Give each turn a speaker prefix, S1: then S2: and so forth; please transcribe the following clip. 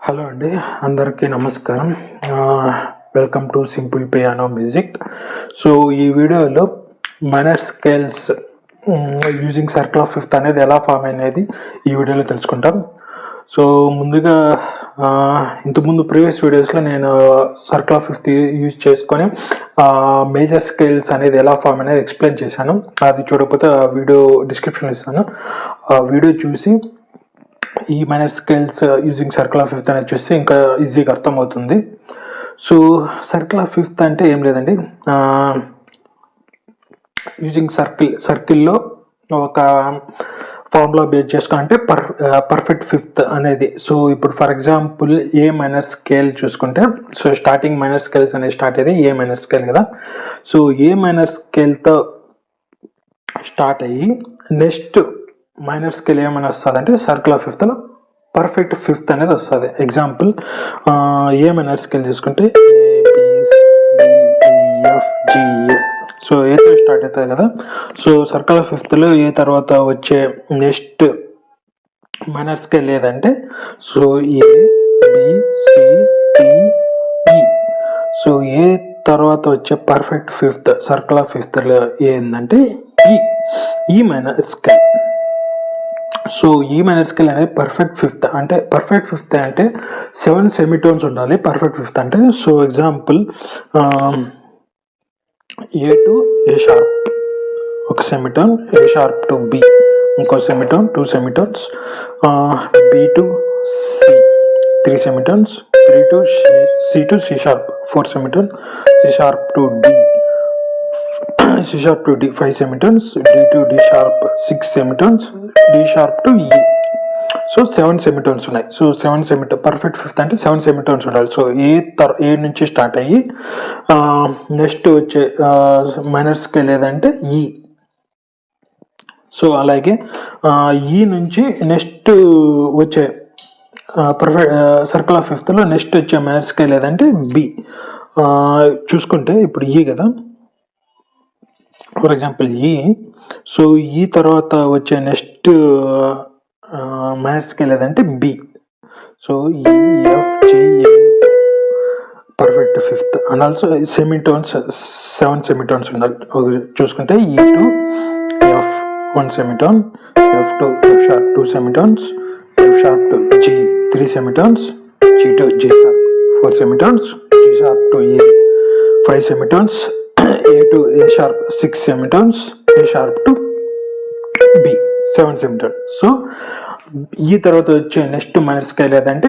S1: Hello అండి, అందరికీ నమస్కారం. Welcome to simple piano music. So ఈ వీడియోలో minor scales using circle of fifth అనేది ఎలా ఫామ్ అనేది ఈ వీడియోలో తెలుసుకుంటాం. సో ముందుగా ఇంతకుముందు ప్రీవియస్ వీడియోస్లో నేను సర్కిల్ ఆఫ్ ఫిఫ్త్ యూజ్ చేసుకొని మేజర్ స్కేల్స్ అనేది ఎలా ఫామ్ అనేది ఎక్స్ప్లెయిన్ చేశాను. అది చూడకపోతే ఆ వీడియో డిస్క్రిప్షన్లో ఇస్తాను. ఆ వీడియో చూసి ఈ minor scales using circle of fifth అనేది చూస్తే ఇంకా ఈజీగా అర్థమవుతుంది. సో సర్కిల్ ఆఫ్ ఫిఫ్త్ అంటే ఏం లేదండి, యూజింగ్ సర్కిల్లో ఒక ఫార్ములా బేస్ చేసుకుని అంటే పర్ఫెక్ట్ ఫిఫ్త్ అనేది. సో ఇప్పుడు for example A minor scale చూసుకుంటే, సో స్టార్టింగ్ మైనర్ స్కేల్స్ అనేది స్టార్ట్ అయ్యేది ఏ మైనర్ స్కేల్ కదా. సో ఏ మైనర్ స్కేల్తో స్టార్ట్ అయ్యి నెక్స్ట్ మైనర్ స్కేల్ ఏమైనా వస్తుంది అంటే సర్కిల్ ఆఫ్ ఫిఫ్త్లో పర్ఫెక్ట్ ఫిఫ్త్ అనేది వస్తుంది. ఎగ్జాంపుల్ ఏ మైనర్ స్కేల్ తీసుకుంటే ఏబిసిడిఈఎఫ్జిఏ. సో ఏతో స్టార్ట్ అవుతుంది కదా. సో సర్కిల్ ఆఫ్ ఫిఫ్త్లో ఏ తర్వాత వచ్చే నెక్స్ట్ మైనర్ స్కేల్ ఏదంటే సో ఏబిసిడిఈ. సో ఏ తర్వాత వచ్చే పర్ఫెక్ట్ ఫిఫ్త్ సర్కిల్ ఆఫ్ ఫిఫ్త్లో ఏంటంటే E minor scale. So E minor scale అనేది పర్ఫెక్ట్ ఫిఫ్త్. అంటే పర్ఫెక్ట్ ఫిఫ్త్ అంటే 7 సెమీటోన్స్ ఉండాలి పర్ఫెక్ట్ ఫిఫ్త్ అంటే. So example A to A sharp ఒక semitone, A sharp to B ఇంకో semitone 2 semitones, B to C 3 semitones, C to C sharp 4 semitone, C sharp to D, C sharp to D 5 semitones, D to D sharp 6 semitones, D sharp to E. So 7 semitones ఉన్నాయి. So 7 semitone perfect fifth అంటే 7 semitones ఉండాలి. So ఏ నుంచి start అయ్యి next వచ్చే minor scale ఏదంటే ఈ. So అలాగే ఈ నుంచి నెక్స్ట్ వచ్చే పర్ఫెక్ట్ సర్కిల్ ఆఫ్ ఫిఫ్త్లో నెక్స్ట్ వచ్చే మైనర్ స్కేల్ ఏదంటే బి. చూసుకుంటే ఇప్పుడు ఈ కదా, ఫర్ ఎగ్జాంపుల్ ఈ. సో ఈ తర్వాత వచ్చే నెక్స్ట్ మైనర్ స్కేల్ ఏదంటే B. So E F G A perfect fifth and also semitones 7 semitones ఉండాలి. చూసుకుంటే E to F 1 semitone, F to F sharp 2 semitones, F sharp to G 3 semitones, G to G sharp 4 semitones, G sharp to A 5 semitones, A to A sharp 6 semitones, A sharp to B 7 semitones. So E తర్వాత వచ్చే next minor scale ఏదంటే